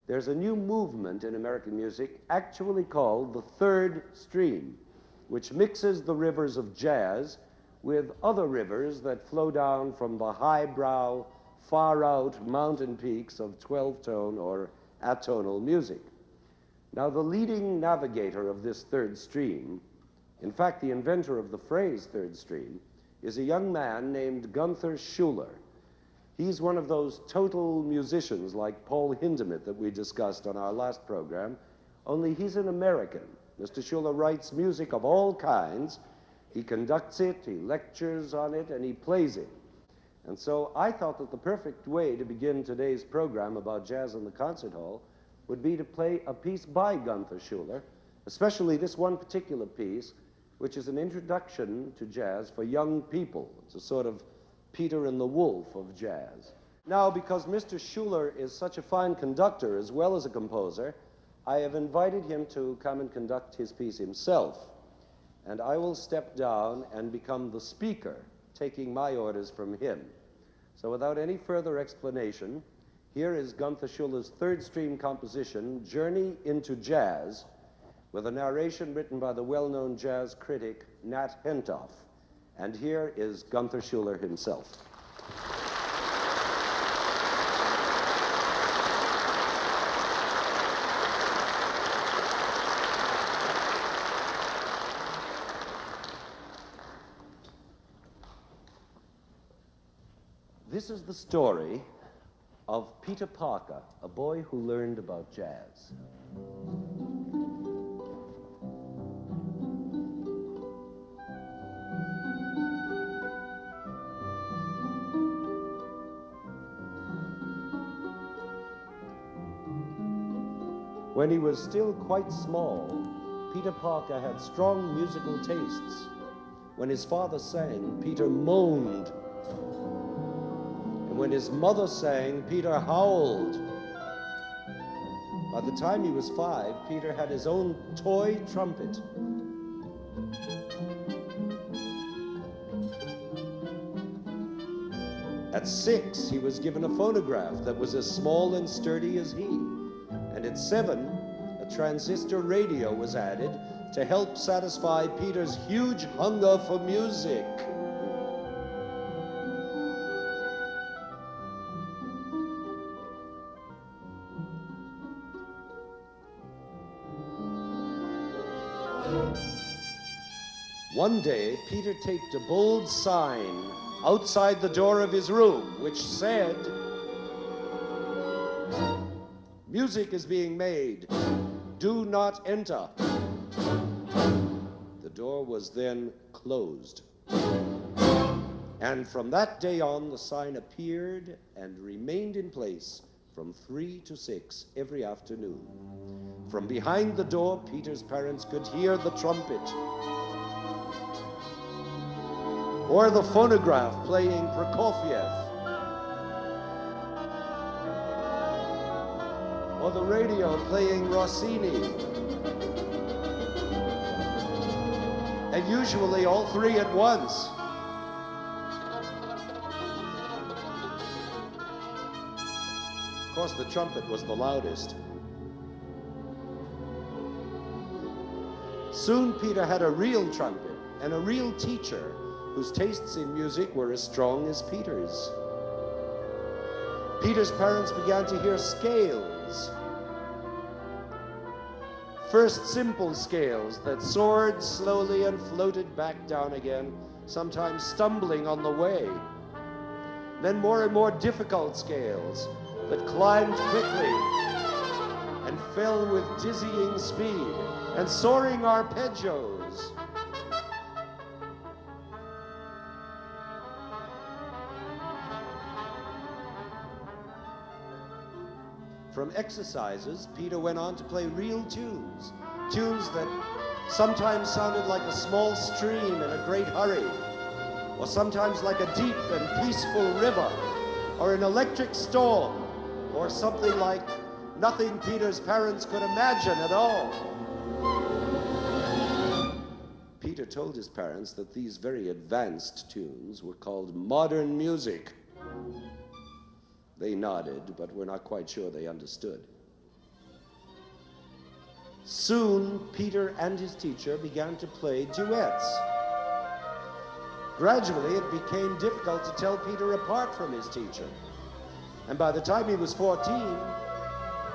there's a new movement in American music actually called the third stream, which mixes the rivers of jazz with other rivers that flow down from the highbrow, far-out mountain peaks of 12-tone or atonal music. Now, the leading navigator of this third stream, in fact, the inventor of the phrase third stream, is a young man named Gunther Schuller. He's one of those total musicians like Paul Hindemith that we discussed on our last program, only he's an American. Mr. Schuller writes music of all kinds. He conducts it, he lectures on it, and he plays it. And so I thought that the perfect way to begin today's program about jazz in the concert hall would be to play a piece by Gunther Schuller, especially this one particular piece, which is an introduction to jazz for young people. It's a sort of Peter and the Wolf of jazz. Now, because Mr. Schuller is such a fine conductor as well as a composer, I have invited him to come and conduct his piece himself. And I will step down and become the speaker, taking my orders from him. So without any further explanation, here is Gunther Schuller's third stream composition, Journey into Jazz, with a narration written by the well-known jazz critic Nat Hentoff. And here is Gunther Schuller himself. This is the story of Peter Parker, a boy who learned about jazz. When he was still quite small, Peter Parker had strong musical tastes. When his father sang, Peter moaned. And when his mother sang, Peter howled. By the time he was 5, Peter had his own toy trumpet. At 6, he was given a phonograph that was as small and sturdy as he. And at 7, a transistor radio was added to help satisfy Peter's huge hunger for music. One day, Peter taped a bold sign outside the door of his room, which said, "Music is being made. Do not enter." The door was then closed. And from that day on, the sign appeared and remained in place from 3 to 6 every afternoon. From behind the door, Peter's parents could hear the trumpet, or the phonograph playing Prokofiev, or the radio playing Rossini. And usually all three at once. Of course, the trumpet was the loudest. Soon Peter had a real trumpet and a real teacher whose tastes in music were as strong as Peter's. Peter's parents began to hear scales. First simple scales that soared slowly and floated back down again, sometimes stumbling on the way. Then more and more difficult scales that climbed quickly and fell with dizzying speed, and soaring arpeggios. From exercises, Peter went on to play real tunes, tunes that sometimes sounded like a small stream in a great hurry, or sometimes like a deep and peaceful river, or an electric storm, or something like nothing Peter's parents could imagine at all. Peter told his parents that these very advanced tunes were called modern music. They nodded, but were not quite sure they understood. Soon, Peter and his teacher began to play duets. Gradually, it became difficult to tell Peter apart from his teacher. And by the time he was 14,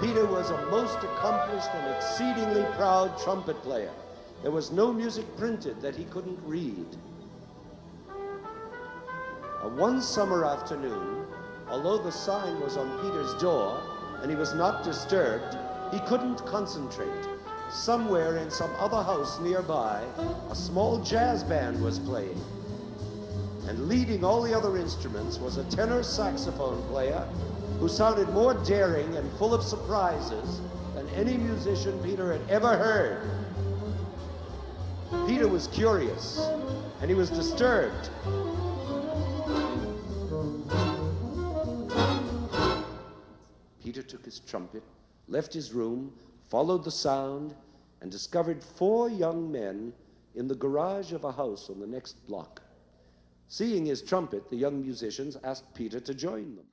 Peter was a most accomplished and exceedingly proud trumpet player. There was no music printed that he couldn't read. One summer afternoon, although the sign was on Peter's door and he was not disturbed, he couldn't concentrate. Somewhere in some other house nearby, a small jazz band was playing. And leading all the other instruments was a tenor saxophone player who sounded more daring and full of surprises than any musician Peter had ever heard. Peter was curious, and he was disturbed. Peter took his trumpet, left his room, followed the sound, and discovered 4 young men in the garage of a house on the next block. Seeing his trumpet, the young musicians asked Peter to join them.